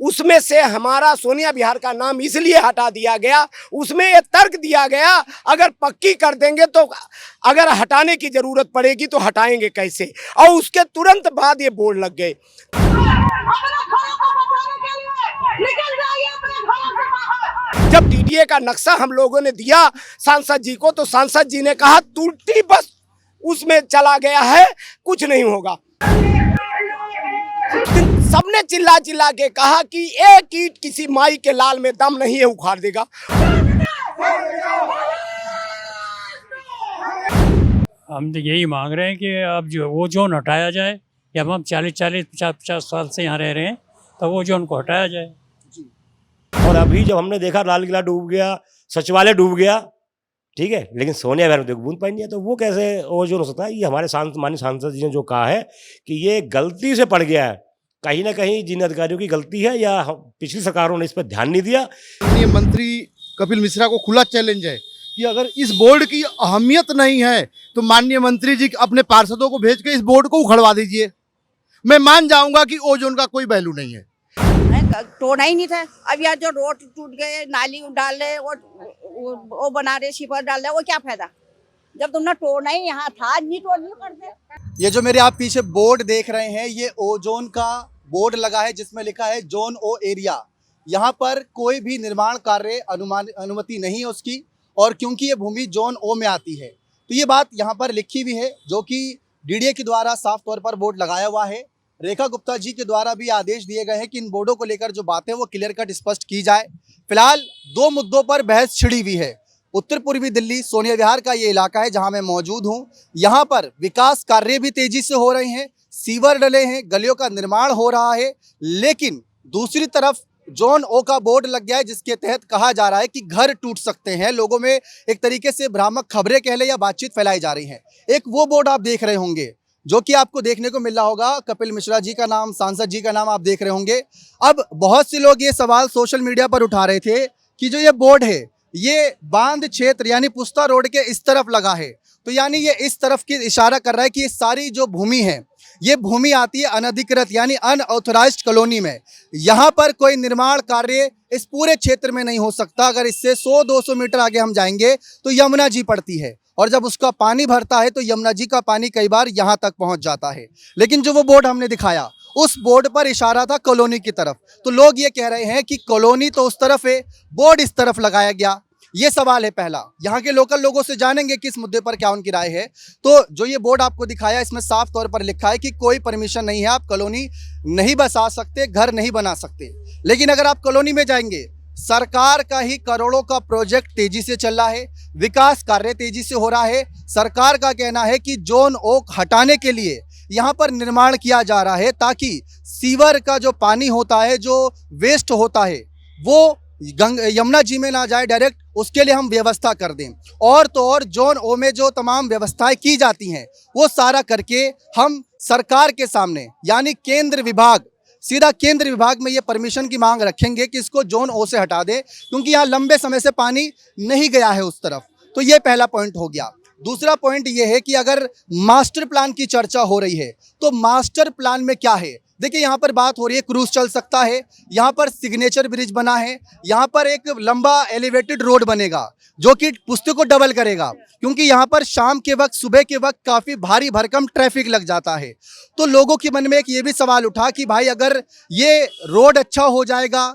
उसमें से हमारा सोनिया विहार का नाम इसलिए हटा दिया गया, उसमें ये तर्क दिया गया अगर पक्की कर देंगे तो अगर हटाने की जरूरत पड़ेगी तो हटाएंगे कैसे, और उसके तुरंत बाद ये बोर्ड लग गए। जब डीडीए का नक्शा हम लोगों ने दिया सांसद जी को, तो सांसद जी ने कहा त्रुटि बस उसमें चला गया है, कुछ नहीं होगा। सबने चिल्ला चिल्ला के कहा कि एक ईंट किसी माई के लाल में दम नहीं है, उखाड़ देगा। हम तो यही मांग रहे हैं कि अब जो वो जोन हटाया जाए, जब हम 40-50 साल से यहाँ रह रहे हैं तो वो जोन को हटाया जाए। और अभी जब हमने देखा लाल किला डूब गया, सचिवालय डूब गया, ठीक है, लेकिन सोनिया विहार में देखो बूंद पानी नहीं है, तो वो कैसे ओजोन हो सकता है? ये हमारे माननीय सांसद जी ने जो कहा है कि ये गलती से पड़ गया है, कहीं ना कहीं जिन अधिकारियों की गलती है या पिछली सरकारों ने इस पर ध्यान नहीं दिया। माननीय मंत्री कपिल मिश्रा को खुला चैलेंज है कि अगर इस बोर्ड की अहमियत नहीं है तो माननीय मंत्री जी अपने पार्षदों को भेज के इस बोर्ड को उखड़वा दीजिए। मैं मान जाऊंगा कि ओजोन का कोई वैल्यू नहीं है। तोड़ना ही नहीं था। अब यार जो रोड टूट गए, नाली डाल रहे, वो बना रहे, शिपर डाल रहे, वो क्या फायदा जब तुमने तोड़ना ही यहाँ था, नहीं तोड़नी पड़ते। ये जो मेरे आप पीछे बोर्ड देख रहे हैं, ये ओजोन का बोर्ड लगा है जिसमें लिखा है जोन ओ एरिया। यहाँ पर कोई भी निर्माण कार्य अनुमति नहीं है उसकी, और क्योंकि ये भूमि जोन ओ में आती है तो ये बात यहाँ पर लिखी हुई है, जो कि डीडीए के द्वारा साफ तौर पर बोर्ड लगाया हुआ है। रेखा गुप्ता जी के द्वारा भी आदेश दिए गए हैं कि इन बोर्डों को लेकर जो बातें वो क्लियर कट स्पष्ट की जाए। फिलहाल दो मुद्दों पर बहस छिड़ी हुई है। उत्तर पूर्वी दिल्ली सोनिया विहार का ये इलाका है जहां मैं मौजूद हूं। यहां पर विकास कार्य भी तेजी से हो रहे हैं, सीवर डले हैं, गलियों का निर्माण हो रहा है, लेकिन दूसरी तरफ जोन ओ का बोर्ड लग गया है जिसके तहत कहा जा रहा है कि घर टूट सकते हैं। लोगों में एक तरीके से भ्रामक खबरें कह ले या बातचीत फैलाई जा रही है। एक वो बोर्ड आप देख रहे होंगे जो कि आपको देखने को मिल रहा होगा, कपिल मिश्रा जी का नाम, सांसद जी का नाम आप देख रहे होंगे। अब बहुत से लोग ये सवाल सोशल मीडिया पर उठा रहे थे कि जो ये बोर्ड है ये बांध क्षेत्र यानी पुस्ता रोड के इस तरफ लगा है, तो यानी ये इस तरफ की इशारा कर रहा है कि ये सारी जो भूमि है ये भूमि आती है अनधिकृत यानी अनऑथराइज्ड कॉलोनी में। यहाँ पर कोई निर्माण कार्य इस पूरे क्षेत्र में नहीं हो सकता। अगर इससे 100-200 मीटर आगे हम जाएंगे तो यमुना जी पड़ती है, और जब उसका पानी भरता है तो यमुना जी का पानी कई बार यहाँ तक पहुँच जाता है। लेकिन जो वो बोर्ड हमने दिखाया, उस बोर्ड पर इशारा था कॉलोनी की तरफ। तो लोग ये कह रहे हैं कि कॉलोनी तो उस तरफ है, बोर्ड इस तरफ लगाया गया। ये सवाल है पहला। यहाँ के लोकल लोगों से जानेंगे कि इस मुद्दे पर क्या उनकी राय है। तो जो ये बोर्ड आपको दिखाया, इसमें साफ तौर पर लिखा है कि कोई परमिशन नहीं है, आप कॉलोनी नहीं बसा सकते, घर नहीं बना सकते। लेकिन अगर आप कॉलोनी में जाएंगे, सरकार का ही करोड़ों का प्रोजेक्ट तेजी से चल रहा है, विकास कार्य तेजी से हो रहा है। सरकार का कहना है कि जोन ओ हटाने के लिए यहाँ पर निर्माण किया जा रहा है ताकि सीवर का जो पानी होता है, जो वेस्ट होता है, वो यमुना जी में ना जाए डायरेक्ट, उसके लिए हम व्यवस्था कर दें। और तो और जोन ओ में जो तमाम व्यवस्थाएं की जाती हैं वो सारा करके हम सरकार के सामने यानी केंद्र विभाग, सीधा केंद्र विभाग में ये परमिशन की मांग रखेंगे कि इसको जोन ओ से हटा दे, क्योंकि यहाँ लंबे समय से पानी नहीं गया है उस तरफ। तो ये पहला पॉइंट हो गया। दूसरा पॉइंट ये है कि अगर मास्टर प्लान की चर्चा हो रही है तो मास्टर प्लान में क्या है? देखिए, यहाँ पर बात हो रही है क्रूज चल सकता है, यहाँ पर सिग्नेचर ब्रिज बना है, यहाँ पर एक लंबा एलिवेटेड रोड बनेगा जो कि पुस्तक को डबल करेगा, क्योंकि यहाँ पर शाम के वक्त, सुबह के वक्त काफ़ी भारी भरकम ट्रैफिक लग जाता है। तो लोगों के मन में एक ये भी सवाल उठा कि भाई अगर ये रोड अच्छा हो जाएगा,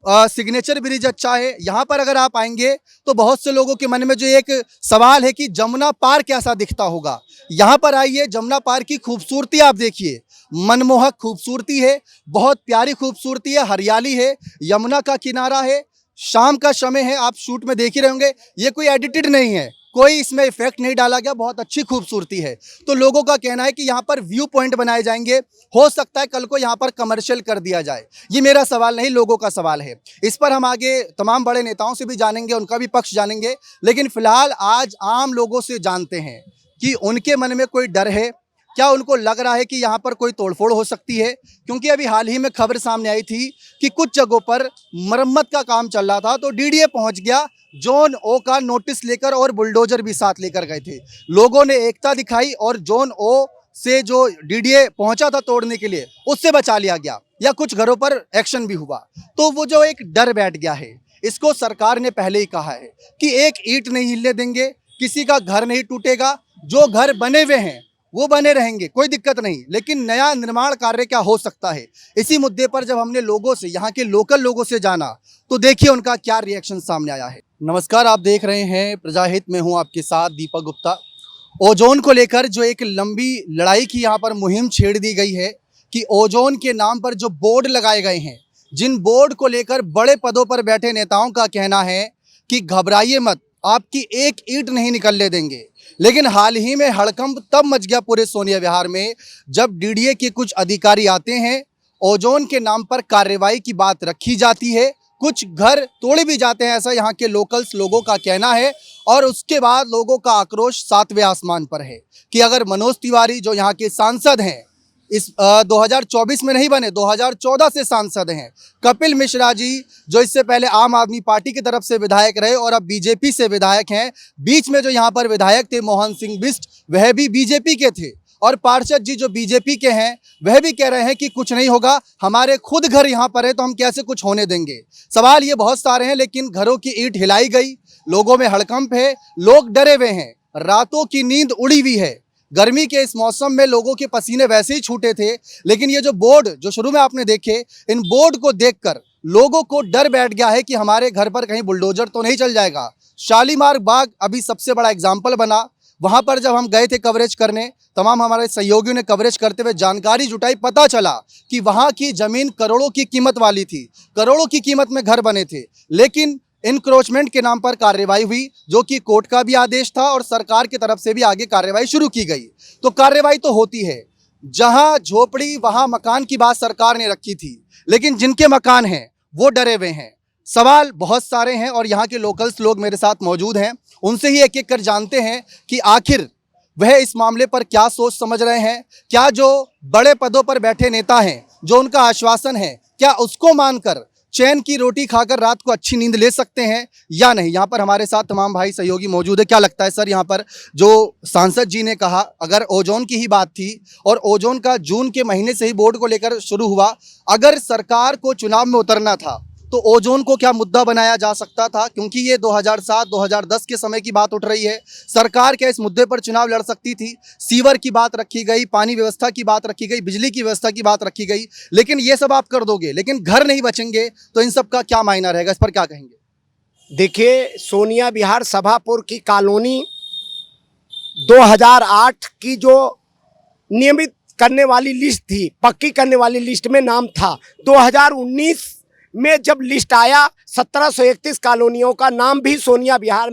सिग्नेचर ब्रिज अच्छा है, यहाँ पर अगर आप आएंगे तो बहुत से लोगों के मन में जो एक सवाल है कि जमुना पार कैसा दिखता होगा। यहाँ पर आइए, जमुना पार की खूबसूरती आप देखिए, मनमोहक खूबसूरती है, बहुत प्यारी खूबसूरती है, हरियाली है, यमुना का किनारा है, शाम का समय है, आप शूट में देख ही रहे होंगे, ये कोई एडिटेड नहीं है, कोई इसमें इफेक्ट नहीं डाला गया, बहुत अच्छी खूबसूरती है। तो लोगों का कहना है कि यहाँ पर व्यू पॉइंट बनाए जाएंगे, हो सकता है कल को यहाँ पर कमर्शियल कर दिया जाए। ये मेरा सवाल नहीं, लोगों का सवाल है। इस पर हम आगे तमाम बड़े नेताओं से भी जानेंगे, उनका भी पक्ष जानेंगे, लेकिन फिलहाल आज आम लोगों से जानते हैं कि उनके मन में कोई डर है क्या? उनको लग रहा है कि यहाँ पर कोई तोड़फोड़ हो सकती है? क्योंकि अभी हाल ही में खबर सामने आई थी कि कुछ जगहों पर मरम्मत का काम चल रहा था, तो डीडीए पहुँच गया, जोन ओ का नोटिस लेकर, और बुलडोजर भी साथ लेकर गए थे। लोगों ने एकता दिखाई और जोन ओ से जो डीडीए पहुंचा था तोड़ने के लिए उससे बचा लिया गया या कुछ घरों पर एक्शन भी हुआ, तो वो जो एक डर बैठ गया है, इसको सरकार ने पहले ही कहा है कि एक ईंट नहीं हिलने देंगे, किसी का घर नहीं टूटेगा, जो घर बने हुए हैं वो बने रहेंगे, कोई दिक्कत नहीं, लेकिन नया निर्माण कार्य क्या हो सकता है। इसी मुद्दे पर जब हमने लोगों से, यहाँ के लोकल लोगों से जाना, तो देखिए उनका क्या रिएक्शन सामने आया है। नमस्कार, आप देख रहे हैं प्रजाहित में हूँ आपके साथ दीपक गुप्ता। ओजोन को लेकर जो एक लंबी लड़ाई की यहाँ पर मुहिम छेड़ दी गई है कि ओजोन के नाम पर जो बोर्ड लगाए गए हैं, जिन बोर्ड को लेकर बड़े पदों पर बैठे नेताओं का कहना है कि घबराइए मत, आपकी एक ईंट नहीं निकलने देंगे। लेकिन हाल ही में हड़कंप तब मच गया पूरे सोनिया विहार में जब डीडीए के कुछ अधिकारी आते हैं, ओजोन के नाम पर कार्रवाई की बात रखी जाती है, कुछ घर तोड़े भी जाते हैं, ऐसा यहाँ के लोकल्स लोगों का कहना है। और उसके बाद लोगों का आक्रोश 7वें आसमान पर है कि अगर मनोज तिवारी जो यहाँ के सांसद हैं, इस 2024 में नहीं बने, 2014 से सांसद हैं, कपिल मिश्रा जी जो इससे पहले आम आदमी पार्टी की तरफ से विधायक रहे और अब बीजेपी से विधायक हैं, बीच में जो यहाँ पर विधायक थे मोहन सिंह बिष्ट, वह भी बीजेपी के थे, और पार्षद जी जो बीजेपी के हैं वह भी कह रहे हैं कि कुछ नहीं होगा, हमारे खुद घर यहाँ पर है तो हम कैसे कुछ होने देंगे। सवाल ये बहुत सारे हैं, लेकिन घरों की ईंट हिलाई गई, लोगों में हड़कंप है, लोग डरे हुए हैं, रातों की नींद उड़ी हुई है। गर्मी के इस मौसम में लोगों के पसीने वैसे ही छूटे थे, लेकिन ये जो बोर्ड जो शुरू में आपने देखे, इन बोर्ड को देखकर लोगों को डर बैठ गया है कि हमारे घर पर कहीं बुलडोजर तो नहीं चल जाएगा। शालीमार बाग अभी सबसे बड़ा एग्जाम्पल बना। वहाँ पर जब हम गए थे कवरेज करने, तमाम हमारे सहयोगियों ने कवरेज करते हुए जानकारी जुटाई, पता चला कि वहाँ की ज़मीन करोड़ों की कीमत वाली थी, करोड़ों की कीमत में घर बने थे, लेकिन इनक्रोचमेंट के नाम पर कार्रवाई हुई, जो कि कोर्ट का भी आदेश था और सरकार की तरफ से भी आगे कार्रवाई शुरू की गई। तो कार्रवाई तो होती है, जहां झोपड़ी वहां मकान की बात सरकार ने रखी थी, लेकिन जिनके मकान हैं वो डरे हुए हैं। सवाल बहुत सारे हैं और यहाँ के लोकल्स लोग मेरे साथ मौजूद हैं, उनसे ही एक एक कर जानते हैं कि आखिर वह इस मामले पर क्या सोच समझ रहे हैं। क्या जो बड़े पदों पर बैठे नेता हैं, जो उनका आश्वासन है, क्या उसको मानकर चैन की रोटी खाकर रात को अच्छी नींद ले सकते हैं या नहीं। यहाँ पर हमारे साथ तमाम भाई सहयोगी मौजूद है। क्या लगता है सर, यहाँ पर जो सांसद जी ने कहा, अगर ओजोन की ही बात थी और ओजोन का जून के महीने से ही बोर्ड को लेकर शुरू हुआ, अगर सरकार को चुनाव में उतरना था तो ओजोन को क्या मुद्दा बनाया जा सकता था, क्योंकि ये 2007-2010 के समय की बात उठ रही है। सरकार क्या इस मुद्दे पर चुनाव लड़ सकती थी। सीवर की बात रखी गई, पानी व्यवस्था की बात रखी गई, बिजली की व्यवस्था की बात रखी गई, लेकिन ये सब आप कर दोगे, लेकिन घर नहीं बचेंगे, तो इन सब का क्या मायना रहेगा, इस पर क्या कहेंगे। देखिए, सोनिया विहार सभापुर की कॉलोनी 2008 की जो नियमित करने वाली लिस्ट थी, पक्की करने वाली लिस्ट में नाम था। 2019 में जब लिस्ट आया, 1731 कॉलोनियों का नाम भी सोनिया विहार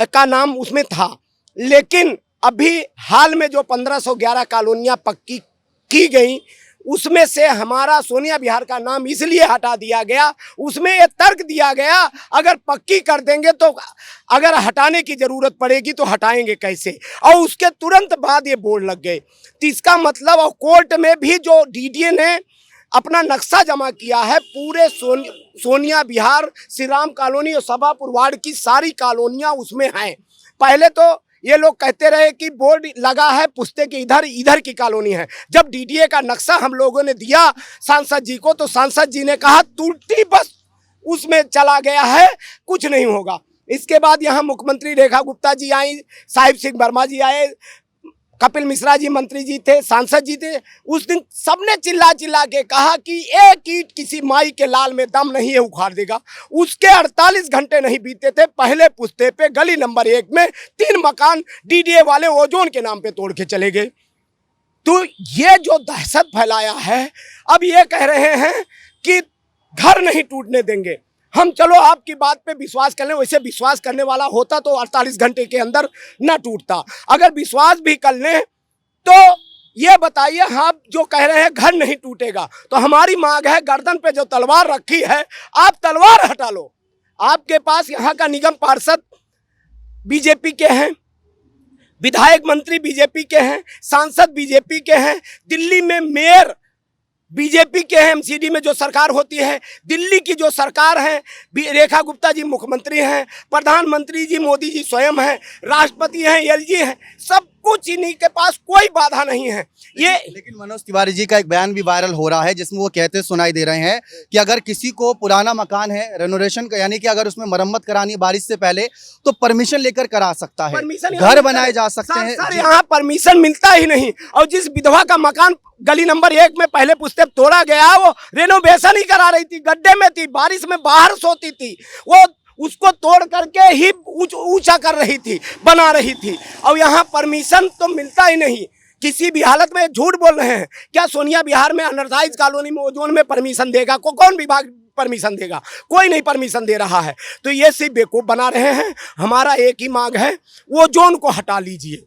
का नाम उसमें था, लेकिन अभी हाल में जो 1511 कॉलोनियाँ पक्की की गई, उसमें से हमारा सोनिया विहार का नाम इसलिए हटा दिया गया। उसमें ये तर्क दिया गया, अगर पक्की कर देंगे तो अगर हटाने की ज़रूरत पड़ेगी तो हटाएंगे कैसे, और उसके तुरंत बाद ये बोर्ड लग गए। तो इसका मतलब, और कोर्ट में भी जो डीडीए ने अपना नक्शा जमा किया है, पूरे सोनिया विहार, श्री राम कॉलोनी और सभापुर वार्ड की सारी कॉलोनियाँ उसमें हैं। पहले तो ये लोग कहते रहे कि बोर्ड लगा है, पूछते कि इधर की कॉलोनी है। जब डीडीए का नक्शा हम लोगों ने दिया सांसद जी को, तो सांसद जी ने कहा तुलती बस उसमें चला गया है, कुछ नहीं होगा। इसके बाद यहाँ मुख्यमंत्री रेखा गुप्ता जी आई, साहिब सिंह वर्मा जी आए, कपिल मिश्रा जी मंत्री जी थे, सांसद जी थे। उस दिन सबने चिल्ला चिल्ला के कहा कि एक ईंट किसी माई के लाल में दम नहीं है, उखाड़ देगा। उसके 48 घंटे नहीं बीते थे, पहले पुश्ते पे गली नंबर 1 में 3 मकान डीडीए वाले ओजोन के नाम पे तोड़ के चले गए। तो ये जो दहशत फैलाया है, अब ये कह रहे हैं कि घर नहीं टूटने देंगे हम। चलो आपकी बात पे विश्वास कर लें, वैसे विश्वास करने वाला होता तो 48 घंटे के अंदर ना टूटता। अगर विश्वास भी कर लें तो ये बताइए, आप जो कह रहे हैं घर नहीं टूटेगा, तो हमारी मांग है, गर्दन पे जो तलवार रखी है, आप तलवार हटा लो। आपके पास यहाँ का निगम पार्षद बीजेपी के हैं, विधायक मंत्री बीजेपी के हैं, सांसद बीजेपी के हैं, दिल्ली में मेयर बीजेपी के हैं, एमसीडी में जो सरकार होती है, दिल्ली की जो सरकार है, रेखा गुप्ता जी मुख्यमंत्री हैं, प्रधानमंत्री जी मोदी जी स्वयं हैं, राष्ट्रपति हैं, एलजी हैं, सब कुछ इन्हीं के पास कोई बाधा नहीं है। ये लेकिन मनोज तिवारी जी का एक बयान भी वायरल हो रहा है जिसमें वो कहते सुनाई दे रहे हैं कि अगर किसी को पुराना मकान है रेनोवेशन का, यानी कि अगर उसमें मरम्मत करानी है बारिश से पहले, तो परमिशन लेकर करा सकता है, परमिशन घर बनाए जा सकते हैं। सर यहाँ परमिशन मिलता ही नहीं। और जिस विधवा का मकान गली नंबर 1 में पहले पुश्ते तोड़ा गया, वो रेनोवेशन ही करा रही थी, गड्ढे में थी, बारिश में बाहर सोती थी, वो उसको तोड़ करके ही ऊंचा कर रही थी, बना रही थी। और यहाँ परमिशन तो मिलता ही नहीं, किसी भी हालत में। झूठ बोल रहे हैं क्या? सोनिया बिहार में अनऑथराइज्ड कॉलोनी में ओजोन में परमिशन देगा? कौन विभाग परमिशन देगा? कोई नहीं परमिशन दे रहा है। तो ये सिर्फ बेवकूफ बना रहे हैं। हमारा एक ही मांग है, ओजोन को हटा लीजिए,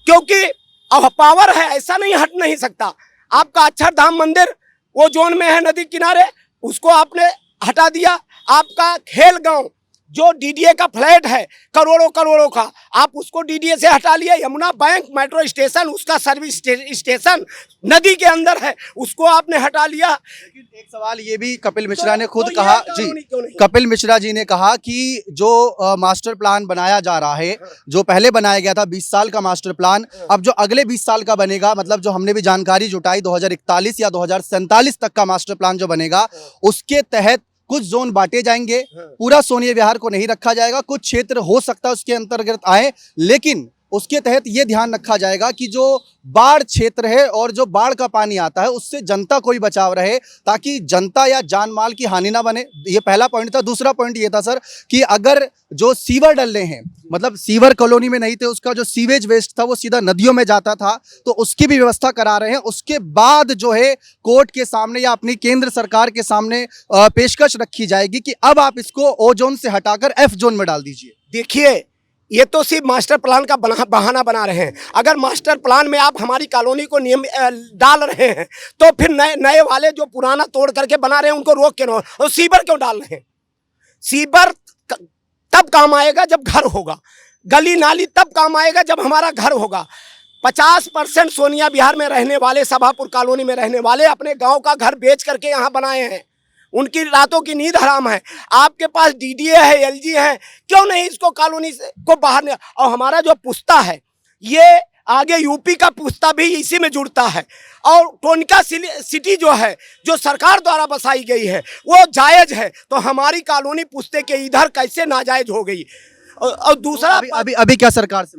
क्योंकि अब पावर है, ऐसा नहीं हट नहीं सकता। आपका अक्षरधाम मंदिर ओजोन में है, नदी किनारे, उसको आपने हटा दिया। आपका खेल गांव जो डीडीए का फ्लैट है करोड़ों का, आप उसको डीडीए से हटा लिया। यमुना बैंक मेट्रो स्टेशन, उसका सर्विस स्टेशन नदी के अंदर है, उसको आपने हटा लिया। लेकिन एक सवाल ये भी कपिल मिश्रा ने खुद कहा जी, क्यों कपिल मिश्रा जी ने कहा कि जो मास्टर प्लान बनाया जा रहा है, जो पहले बनाया गया था 20 साल का मास्टर प्लान, अब जो अगले 20 साल का बनेगा, मतलब जो हमने भी जानकारी जुटाई 2041 या 2047 तक का मास्टर प्लान जो बनेगा, उसके तहत कुछ जोन बांटे जाएंगे, पूरा सोनिया विहार को नहीं रखा जाएगा, कुछ क्षेत्र हो सकता है उसके अंतर्गत आए, लेकिन उसके तहत ये ध्यान रखा जाएगा कि जो बाढ़ क्षेत्र है और जो बाढ़ का पानी आता है उससे जनता को ही बचाव रहे, ताकि जनता या जान माल की हानि ना बने। ये पहला पॉइंट था। दूसरा पॉइंट ये था सर कि अगर जो सीवर डले हैं, मतलब सीवर कॉलोनी में नहीं थे, उसका जो सीवेज वेस्ट था वो सीधा नदियों में जाता था, तो उसकी भी व्यवस्था करा रहे हैं। उसके बाद जो है कोर्ट के सामने या अपनी केंद्र सरकार के सामने पेशकश रखी जाएगी कि अब आप इसको ओ जोन से हटाकर एफ जोन में डाल दीजिए। देखिए, ये तो सिर्फ मास्टर प्लान का बहाना बना रहे हैं। अगर मास्टर प्लान में आप हमारी कॉलोनी को नियम डाल रहे हैं, तो फिर नए वाले जो पुराना तोड़ करके बना रहे हैं उनको रोक के, और सीवर क्यों डाल रहे हैं? सीवर तब काम आएगा जब घर होगा, गली नाली तब काम आएगा जब हमारा घर होगा। 50% सोनिया बिहार में रहने वाले, सभापुर कॉलोनी में रहने वाले अपने गाँव का घर बेच करके यहाँ बनाए हैं। उनकी रातों की नींद हराम है। आपके पास डीडीए है, एलजी है, क्यों नहीं इसको कॉलोनी से को बाहर नहीं? और हमारा जो पुश्ता है, ये आगे यूपी का पुश्ता भी इसी में जुड़ता है। और टोनका सिटी जो है, जो सरकार द्वारा बसाई गई है, वो जायज़ है, तो हमारी कॉलोनी पुश्ते के इधर कैसे नाजायज हो गई? और दूसरा, अभी क्या सरकार से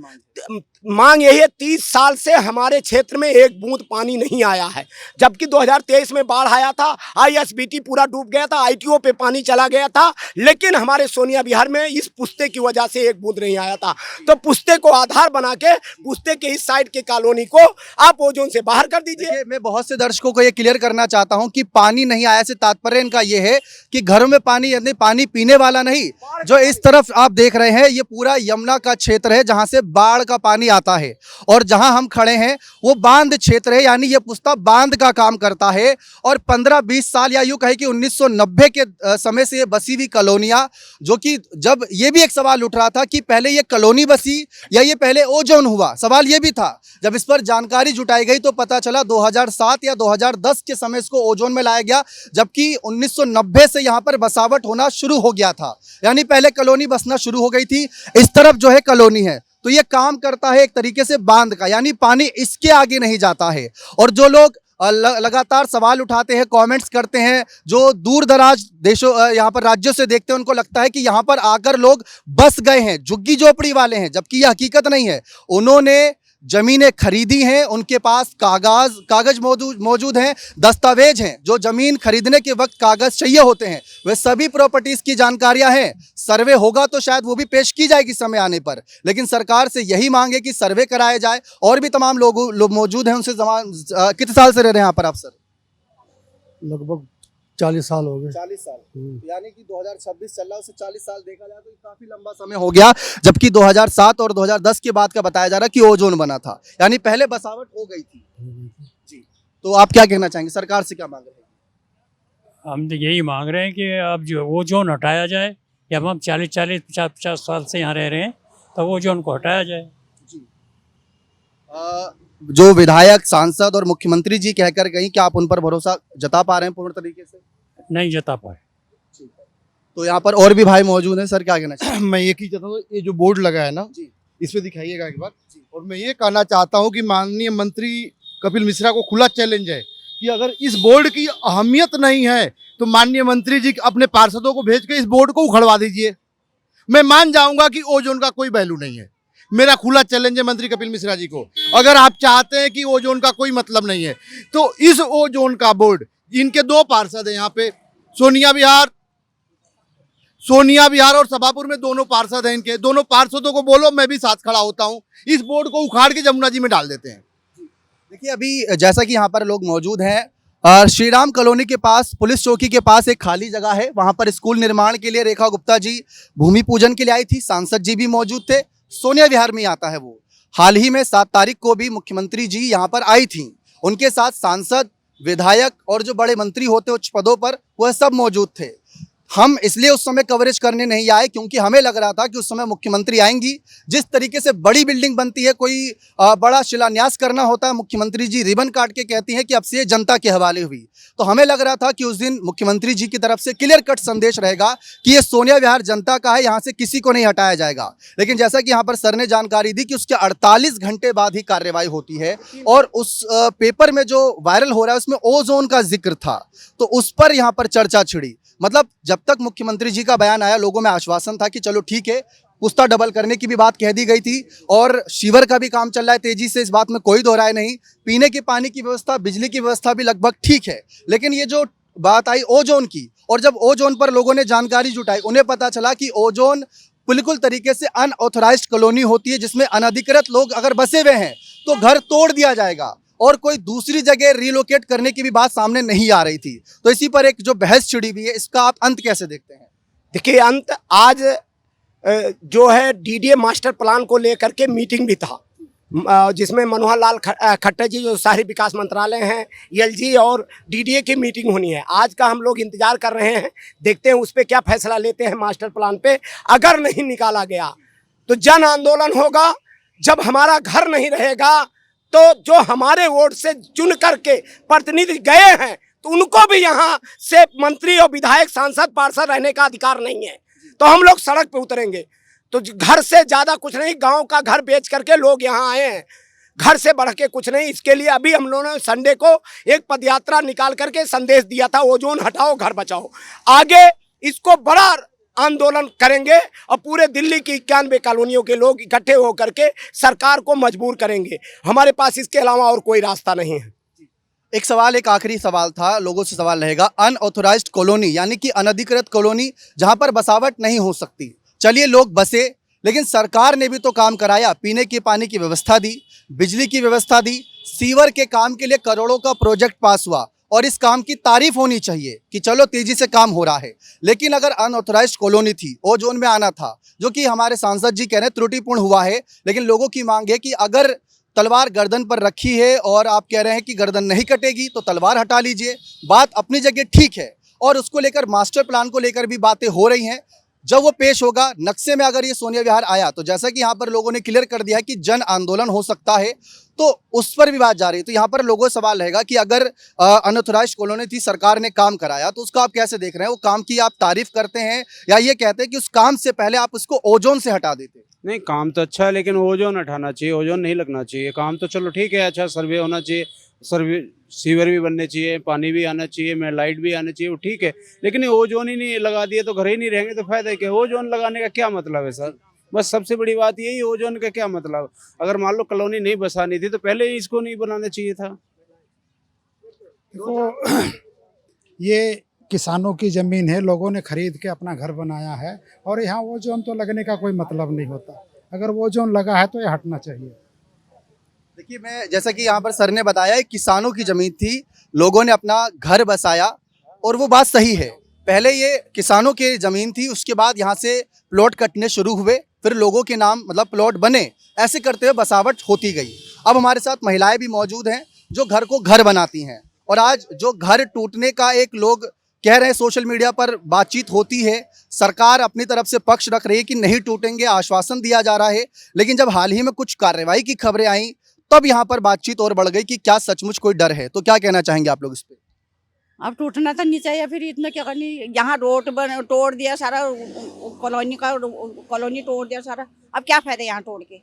मांग यही है, 30 साल से हमारे क्षेत्र में एक बूंद पानी नहीं आया है, जबकि 2023 में बाढ़ आया था, आईएसबीटी पूरा डूब गया था, आईटीओ पे पानी चला गया था, लेकिन हमारे सोनिया बिहार में इस पुश्ते की वजह से एक बूंद नहीं आया था। तो पुश्ते को आधार बना के पुश्ते के इस साइड के कॉलोनी को आप ओजोन से बाहर कर दीजिए। मैं बहुत से दर्शकों को ये क्लियर करना चाहता हूँ कि पानी नहीं आया से तात्पर्य इनका ये है कि घरों में पानी, यानी पानी पीने वाला नहीं। जो इस तरफ आप देख रहे हैं, ये पूरा यमुना का क्षेत्र है जहाँ से बाढ़ का पानी आता है, और जहां हम खड़े हैं वो बांध क्षेत्र है, यानी ये पुश्ता बांध का काम करता है। और 15-20 साल या यूं कहे कि 1990 के समय से ये बसी हुई कॉलोनियां, जो कि जब ये भी एक सवाल उठ रहा था कि पहले ये कॉलोनी बसी या ये पहले ओजोन हुआ, सवाल ये भी था। जब इस पर जानकारी जुटाई गई तो पता चला 2007 या 2010 के समय इसको ओजोन में लाया गया, जबकि 1990 से यहाँ पर बसावट होना शुरू हो गया था, यानी पहले कॉलोनी बसना शुरू हो गई थी। इस तरफ जो है कॉलोनी है, तो ये काम करता है एक तरीके से बांध का, यानी पानी इसके आगे नहीं जाता है। और जो लोग लगातार सवाल उठाते हैं, कमेंट्स करते हैं, जो दूर दराज देशों यहाँ पर राज्यों से देखते हैं, उनको लगता है कि यहाँ पर आकर लोग बस गए हैं, झुग्गी झोपड़ी वाले हैं, जबकि यह हकीकत नहीं है। उन्होंने जमीनें खरीदी हैं, उनके पास कागज मौजूद हैं, दस्तावेज हैं। जो जमीन खरीदने के वक्त कागज चाहिए होते हैं, वे सभी प्रॉपर्टीज की जानकारियां हैं। सर्वे होगा तो शायद वो भी पेश की जाएगी समय आने पर, लेकिन सरकार से यही मांग है कि सर्वे कराया जाए। और भी तमाम लोग मौजूद हैं, उनसे कितने साल से रह रहे हैं यहाँ पर आप सर? लगभग 40 साल हो गए। 40 साल, यानी कि 2026 चल रहा है, उससे 40 साल देखा जाए तो काफी लंबा समय हो गया। जबकि 2007 और 2010 के बाद का बताया जा रहा है कि ओजोन बना था, यानी पहले बसावट हो गई थी जी। तो आप क्या कहना चाहेंगे, सरकार से क्या मांग रहे हैं? हम तो यही मांग रहे हैं कि अब जो ओजोन हटाया जाए, या हम 40-40, 50-50 साल से यहाँ रह रहे हैं, तो ओजोन को हटाया जाए जी। जो विधायक, सांसद और मुख्यमंत्री जी कहकर गई, क्या आप उन पर भरोसा जता पा रहे हैं पूर्ण तरीके से? नहीं जता पाए। तो यहाँ पर और भी भाई मौजूद हैं, सर क्या कहना चाहिए? मैं ये की चाहता हूँ, ये जो बोर्ड लगा है ना, इस पे दिखाइएगा एक बार। और मैं ये कहना चाहता हूँ कि माननीय मंत्री कपिल मिश्रा को खुला चैलेंज है कि अगर इस बोर्ड की अहमियत नहीं है तो माननीय मंत्री जी अपने पार्षदों को भेज के इस बोर्ड को उखड़वा दीजिए। मैं मान जाऊंगा कि ओजोन का कोई वैल्यू नहीं है। मेरा खुला चैलेंज है मंत्री कपिल मिश्रा जी को, अगर आप चाहते हैं कि ओजोन का कोई मतलब नहीं है तो इस ओजोन का बोर्ड, इनके 2 पार्षद हैं यहाँ पे, सोनिया विहार और सभापुर में दोनों पार्षद हैं, इनके दोनों पार्षदों को बोलो मैं भी साथ खड़ा होता हूँ, इस बोर्ड को उखाड़ के जमुना जी में डाल देते हैं। देखिए अभी जैसा कि यहाँ पर लोग मौजूद हैं, श्री राम कॉलोनी के पास पुलिस चौकी के पास एक खाली जगह है, वहां पर स्कूल निर्माण के लिए रेखा गुप्ता जी भूमि पूजन के लिए आई थी, सांसद जी भी मौजूद थे, सोनिया विहार में आता है वो। हाल ही में 7 तारीख को भी मुख्यमंत्री जी यहाँ पर आई थी, उनके साथ सांसद, विधायक और जो बड़े मंत्री होते उच्च पदों पर वह सब मौजूद थे। हम इसलिए उस समय कवरेज करने नहीं आए क्योंकि हमें लग रहा था कि उस समय मुख्यमंत्री आएंगी, जिस तरीके से बड़ी बिल्डिंग बनती है, कोई बड़ा शिलान्यास करना होता है, मुख्यमंत्री जी रिबन काट के कहती हैं कि अब से ये जनता के हवाले हुई, तो हमें लग रहा था कि उस दिन मुख्यमंत्री जी की तरफ से क्लियर कट संदेश रहेगा कि ये सोनिया विहार जनता का है, यहाँ से किसी को नहीं हटाया जाएगा। लेकिन जैसा कि यहाँ पर सर ने जानकारी दी कि उसके 48 घंटे बाद ही कार्रवाई होती है और उस पेपर में जो वायरल हो रहा है उसमें ओजोन का जिक्र था, तो उस पर यहाँ पर चर्चा छिड़ी। मतलब जब तक मुख्यमंत्री जी का बयान आया लोगों में आश्वासन था कि चलो ठीक है, पुस्ता डबल करने की भी बात कह दी गई थी और सीवर का भी काम चल रहा है तेजी से, इस बात में कोई दोहराए नहीं, पीने के पानी की व्यवस्था, बिजली की व्यवस्था भी लगभग ठीक है। लेकिन ये जो बात आई ओजोन की, और जब ओजोन पर लोगों ने जानकारी जुटाई, उन्हें पता चला कि ओजोन बिल्कुल तरीके से अनऑथराइज्ड कॉलोनी होती है, जिसमें अनधिकृत लोग अगर बसे हुए हैं तो घर तोड़ दिया जाएगा और कोई दूसरी जगह रिलोकेट करने की भी बात सामने नहीं आ रही थी। तो इसी पर एक जो बहस छिड़ी हुई है, इसका आप अंत कैसे देखते हैं? देखिए, अंत आज जो है डीडीए मास्टर प्लान को लेकर के मीटिंग भी था, जिसमें मनोहर लाल खट्टर जी जो शहरी विकास मंत्रालय हैं, एलजी और डीडीए की मीटिंग होनी है। आज का हम लोग इंतजार कर रहे हैं, देखते हैं उस पर क्या फैसला लेते हैं मास्टर प्लान पे। अगर नहीं निकाला गया तो जन आंदोलन होगा। जब हमारा घर नहीं रहेगा तो जो हमारे वोट से चुन करके प्रतिनिधि गए हैं तो उनको भी यहाँ से मंत्री और विधायक, सांसद, पार्षद रहने का अधिकार नहीं है, तो हम लोग सड़क पे उतरेंगे। तो घर से ज़्यादा कुछ नहीं, गांव का घर बेच करके लोग यहाँ आए हैं, घर से बढ़ के कुछ नहीं। इसके लिए अभी हम लोगों ने संडे को एक पदयात्रा निकाल करके संदेश दिया था, ओजोन हटाओ घर बचाओ। आगे इसको बड़ा आंदोलन करेंगे और पूरे दिल्ली की 91 कॉलोनियों के लोग इकट्ठे होकर के सरकार को मजबूर करेंगे। हमारे पास इसके अलावा और कोई रास्ता नहीं है। एक सवाल, एक आखिरी सवाल था, लोगों से सवाल रहेगा, अनऑथराइज्ड कॉलोनी यानी कि अनधिकृत कॉलोनी जहां पर बसावट नहीं हो सकती, चलिए लोग बसे, लेकिन सरकार ने भी तो काम कराया, पीने के पानी की व्यवस्था दी, बिजली की व्यवस्था दी, सीवर के काम के लिए करोड़ों का प्रोजेक्ट पास हुआ और इस काम की तारीफ होनी चाहिए कि चलो तेजी से काम हो रहा है। लेकिन अगर अनऑथराइज्ड कॉलोनी थी, ओजोन में आना था, जो कि हमारे सांसद जी कह रहे हैं त्रुटिपूर्ण हुआ है, लेकिन लोगों की मांग है कि अगर तलवार गर्दन पर रखी है और आप कह रहे हैं कि गर्दन नहीं कटेगी तो तलवार हटा लीजिए, बात अपनी जगह ठीक है और उसको लेकर मास्टर प्लान को लेकर भी बातें हो रही हैं। जब वो पेश होगा नक्शे में, अगर ये सोनिया विहार आया तो जैसा कि यहाँ पर लोगों ने क्लियर कर दिया है कि जन आंदोलन हो सकता है, तो उस पर भी बात जा रही है। तो यहाँ पर लोगों से सवाल रहेगा कि अगर अनऑथराइज्ड कॉलोनी थी, सरकार ने काम कराया, तो उसको आप कैसे देख रहे हैं? वो काम की आप तारीफ करते हैं या ये कहते हैं कि उस काम से पहले आप उसको ओजोन से हटा देते? नहीं, काम तो अच्छा है लेकिन ओजोन हटाना चाहिए, ओजोन नहीं लगना चाहिए। काम तो चलो ठीक है, अच्छा सर्वे होना चाहिए, सर्वे सीवर भी बनने चाहिए, पानी भी आना चाहिए, में लाइट भी आना चाहिए, वो ठीक है, लेकिन ये ओजोन ही नहीं लगा दिए तो घर ही नहीं रहेंगे तो फायदा क्या? ओजोन लगाने का क्या मतलब है सर? बस सबसे बड़ी बात यही, ओजोन का क्या मतलब? अगर मान लो कॉलोनी नहीं बसानी थी तो पहले ही इसको नहीं बनाना चाहिए था। तो ये किसानों की ज़मीन है, लोगों ने खरीद के अपना घर बनाया है और यहाँ ओजोन तो लगने का कोई मतलब नहीं होता। अगर ओजोन लगा है तो ये हटना चाहिए। देखिए, मैं जैसा कि यहाँ पर सर ने बताया, किसानों की ज़मीन थी, लोगों ने अपना घर बसाया और वो बात सही है। पहले ये किसानों की ज़मीन थी, उसके बाद यहाँ से प्लॉट कटने शुरू हुए, फिर लोगों के नाम मतलब प्लॉट बने, ऐसे करते हुए बसावट होती गई। अब हमारे साथ महिलाएं भी मौजूद हैं जो घर को घर बनाती हैं और आज जो घर टूटने का एक लोग कह रहे हैं, सोशल मीडिया पर बातचीत होती है, सरकार अपनी तरफ से पक्ष रख रही है कि नहीं टूटेंगे, आश्वासन दिया जा रहा है, लेकिन जब हाल ही में कुछ कार्रवाई की खबरें आई तब यहाँ पर बातचीत और बढ़ गई कि क्या सचमुच कोई डर है? तो क्या कहना चाहेंगे आप लोग इस पे? अब टूटना तो नहीं चाहिए, फिर इतना क्या करनी। यहाँ रोड तोड़ दिया सारा, कॉलोनी तोड़ दिया सारा, अब क्या फायदा यहाँ तोड़ के,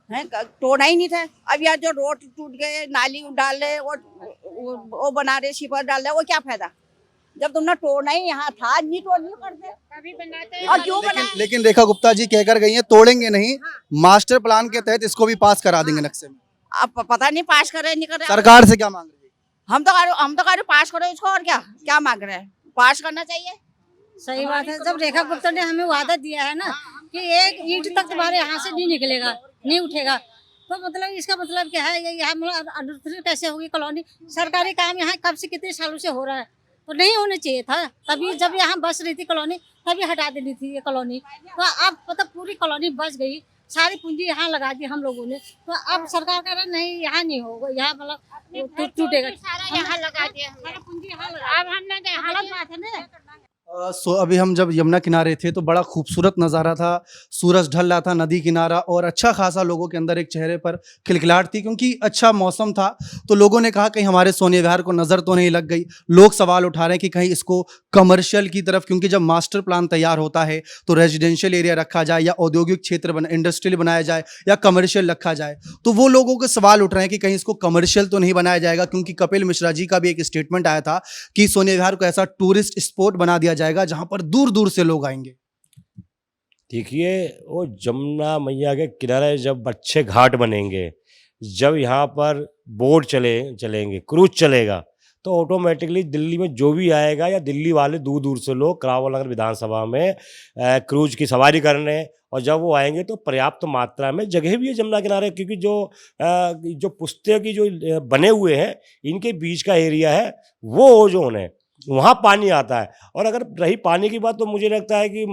हैं तोड़ना ही नहीं था। अब यार जो रोड टूट गए, नाली डाल रहे, वो बना रहे, शिपर डाल रहे, वो क्या फायदा जब तुमने तोड़ना ही यहाँ था, नहीं तोड़ नहीं करते कभी बनाते और क्यों बनाए। लेकिन रेखा गुप्ता जी कहकर गई हैं तोड़ेंगे नहीं, मास्टर प्लान के तहत इसको भी पास करा देंगे नक्शे में। अब पता नहीं पास कर रहे नहीं कर रहे। सरकार से क्या मांग रही है? हम तो कह रहे पास करो इसको, और क्या मांग रहे हैं, पास करना चाहिए। सही बात है। जब रेखा गुप्ता ने हमें वादा दिया है ना कि एक ईंट तक तुम्हारे यहाँ से नहीं निकलेगा, नहीं उठेगा, तो मतलब इसका मतलब क्या है, यहाँ मतलब कैसे होगी कॉलोनी। सरकारी काम यहाँ कब से कितने सालों से हो रहा है, तो नहीं होना चाहिए था। तभी जब यहाँ बस रही थी कॉलोनी, तभी हटा देनी थी ये कॉलोनी। तो अब मतलब पूरी कॉलोनी बस गई, सारी पूंजी यहाँ लगा दी हम लोगों ने। तो अब सरकार कह रहा नहीं, यहाँ नहीं होगा, यहाँ मतलब टूटेगा। सारा यहाँ लगा दिया, सारा पूंजी यहाँ लगा। अब हमने गलत बात है ना। अभी हम जब यमुना किनारे थे तो बड़ा खूबसूरत नज़ारा था, सूरज ढल रहा था नदी किनारा, और अच्छा खासा लोगों के अंदर एक चेहरे पर खिलखिलाहट थी क्योंकि अच्छा मौसम था। तो लोगों ने कहा कहीं हमारे सोनिया विहार को नज़र तो नहीं लग गई। लोग सवाल उठा रहे हैं कि कहीं इसको कमर्शियल की तरफ, क्योंकि जब मास्टर प्लान तैयार होता है तो रेजिडेंशियल एरिया रखा जाए या औद्योगिक क्षेत्र इंडस्ट्रियल बनाया जाए या कमर्शियल रखा जाए। तो वो लोगों के सवाल उठ रहे हैं कि कहीं इसको कमर्शियल तो नहीं बनाया जाएगा, क्योंकि कपिल मिश्रा जी का भी एक स्टेटमेंट आया था कि सोनिया विहार को ऐसा टूरिस्ट स्पॉट बना दिया जाएगा जहां पर दूर दूर से लोग आएंगे। देखिए, वो जमुना मैया के किनारे जब अच्छे घाट बनेंगे, जब यहाँ पर बोट चलेंगे, क्रूज चलेगा, तो ऑटोमेटिकली दिल्ली में जो भी आएगा या दिल्ली वाले दूर दूर से लोग करावल नगर विधानसभा में क्रूज की सवारी करने, और जब वो आएंगे तो पर्याप्त मात्रा में जगह भी है जमुना किनारे, क्योंकि जो पुश्ते की जो बने हुए हैं इनके बीच का एरिया है वो ओजोन है, वहाँ पानी आता है। और अगर रही पानी की बात, तो मुझे लगता है कि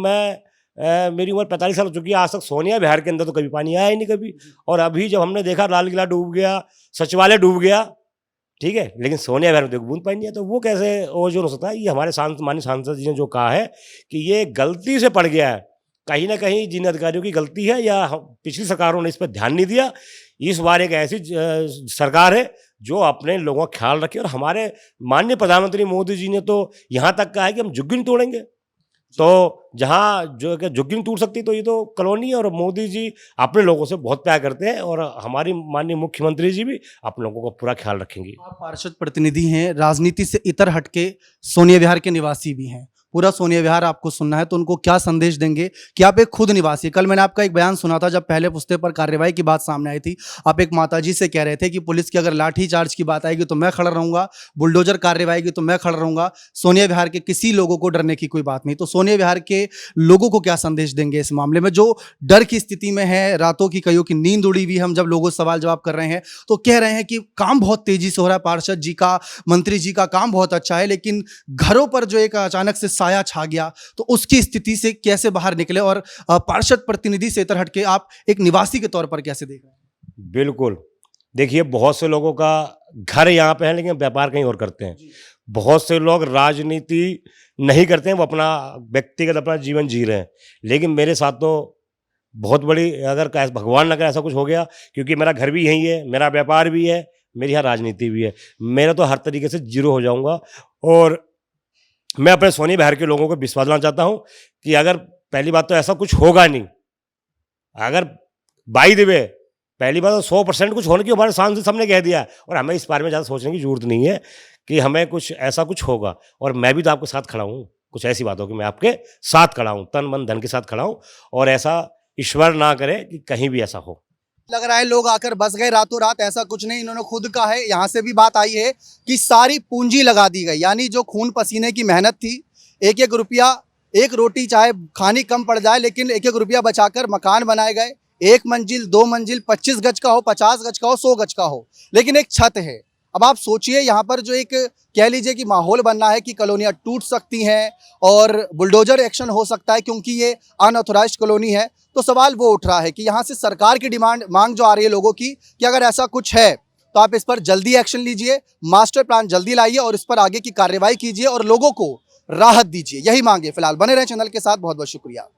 मेरी उम्र 45 साल हो चुकी है, आज तक सोनिया विहार के अंदर तो कभी पानी आया ही नहीं कभी। और अभी जब हमने देखा लाल किला डूब गया, सचिवालय डूब गया, ठीक है, लेकिन सोनिया विहार में देखो बूंद पानी नहीं है, तो वो कैसे ओजोन हो सकता है। ये हमारे माननीय सांसद जी ने जो कहा है कि ये गलती से पड़ गया है, कहीं ना कहीं जिन अधिकारियों की गलती है या पिछली सरकारों ने इस पर ध्यान नहीं दिया। इस बार एक ऐसी सरकार है जो अपने लोगों का ख्याल रखे, और हमारे माननीय प्रधानमंत्री मोदी जी ने तो यहाँ तक कहा है कि हम झुग्गी नहीं तोड़ेंगे। तो जहाँ जो झुग्गी नहीं टूट सकती, तो ये तो कॉलोनी है, और मोदी जी अपने लोगों से बहुत प्यार करते हैं, और हमारी माननीय मुख्यमंत्री जी भी अपने लोगों का पूरा ख्याल रखेंगे। आप पार्षद प्रतिनिधि हैं, राजनीति से इतर हटके सोनिया विहार के निवासी भी हैं, पूरा सोनिया विहार आपको सुनना है, तो उनको क्या संदेश देंगे कि आप एक खुद निवासी। कल मैंने आपका एक बयान सुना था जब पहले पुस्ते पर कार्रवाई की बात सामने आई थी, आप एक माताजी से कह रहे थे कि पुलिस की अगर लाठी चार्ज की बात आएगी तो मैं खड़ा रहूंगा, बुलडोजर कार्रवाई की तो मैं खड़ा रहूंगा, सोनिया विहार के किसी लोगों को डरने की कोई बात नहीं। तो सोनिया विहार के लोगों को क्या संदेश देंगे इस मामले में, जो डर की स्थिति में है, रातों की कईयों की नींद उड़ी हुई। हम जब लोगों से सवाल जवाब कर रहे हैं तो कह रहे हैं कि काम बहुत तेजी से हो रहा है, पार्षद जी का, मंत्री जी का काम बहुत अच्छा है, लेकिन घरों पर जो एक अचानक से साया छा गया, तो उसकी स्थिति से कैसे बाहर निकले, और पार्षद प्रतिनिधि से इतर हटके आप एक निवासी के तौर पर कैसे देख रहे हैं? बिल्कुल, देखिए, बहुत से लोगों का घर यहाँ पे है लेकिन व्यापार कहीं और करते हैं। बहुत से लोग राजनीति नहीं करते हैं, वो अपना व्यक्तिगत अपना जीवन जी रहे हैं। लेकिन मेरे साथ तो बहुत बड़ी, अगर भगवान न करे ऐसा कुछ हो गया, क्योंकि मेरा घर भी यहीं है, मेरा व्यापार भी है, मेरी यहाँ राजनीति भी है, मेरा तो हर तरीके से जीरो हो जाऊँगा। और मैं अपने सोनिया विहार के लोगों को विश्वास दिलाना चाहता हूं कि अगर, पहली बात तो ऐसा कुछ होगा नहीं, अगर बाई द वे पहली बात तो 100% कुछ होने की हमारे सांसद सामने कह दिया है, और हमें इस बारे में ज़्यादा सोचने की जरूरत नहीं है कि हमें कुछ ऐसा कुछ होगा। और मैं भी तो आपके साथ खड़ा हूँ, कुछ ऐसी बात हो कि मैं आपके साथ खड़ा हूँ, तन मन धन के साथ खड़ा हूँ, और ऐसा ईश्वर ना करे कि कहीं भी ऐसा हो। लग रहा है लोग आकर बस गए रातों रात, ऐसा कुछ नहीं। इन्होंने खुद कहा है, यहाँ से भी बात आई है कि सारी पूंजी लगा दी गई, यानी जो खून पसीने की मेहनत थी, एक एक रुपया, एक रोटी चाहे खानी कम पड़ जाए, लेकिन एक एक रुपया बचाकर मकान बनाए गए। 1 मंजिल, 2 मंजिल, 25 गज का हो, 50 गज का हो, 100 गज का हो, लेकिन एक छत है। अब आप सोचिए यहाँ पर जो एक कह लीजिए कि माहौल बनना है कि कॉलोनियाँ टूट सकती हैं और बुलडोजर एक्शन हो सकता है क्योंकि ये अनऑथोराइज्ड कॉलोनी है। तो सवाल वो उठ रहा है कि यहाँ से सरकार की मांग जो आ रही है लोगों की कि अगर ऐसा कुछ है तो आप इस पर जल्दी एक्शन लीजिए, मास्टर प्लान जल्दी लाइए और इस पर आगे की कार्रवाई कीजिए और लोगों को राहत दीजिए। यही मांगे। फिलहाल बने रहें चैनल के साथ। बहुत बहुत शुक्रिया।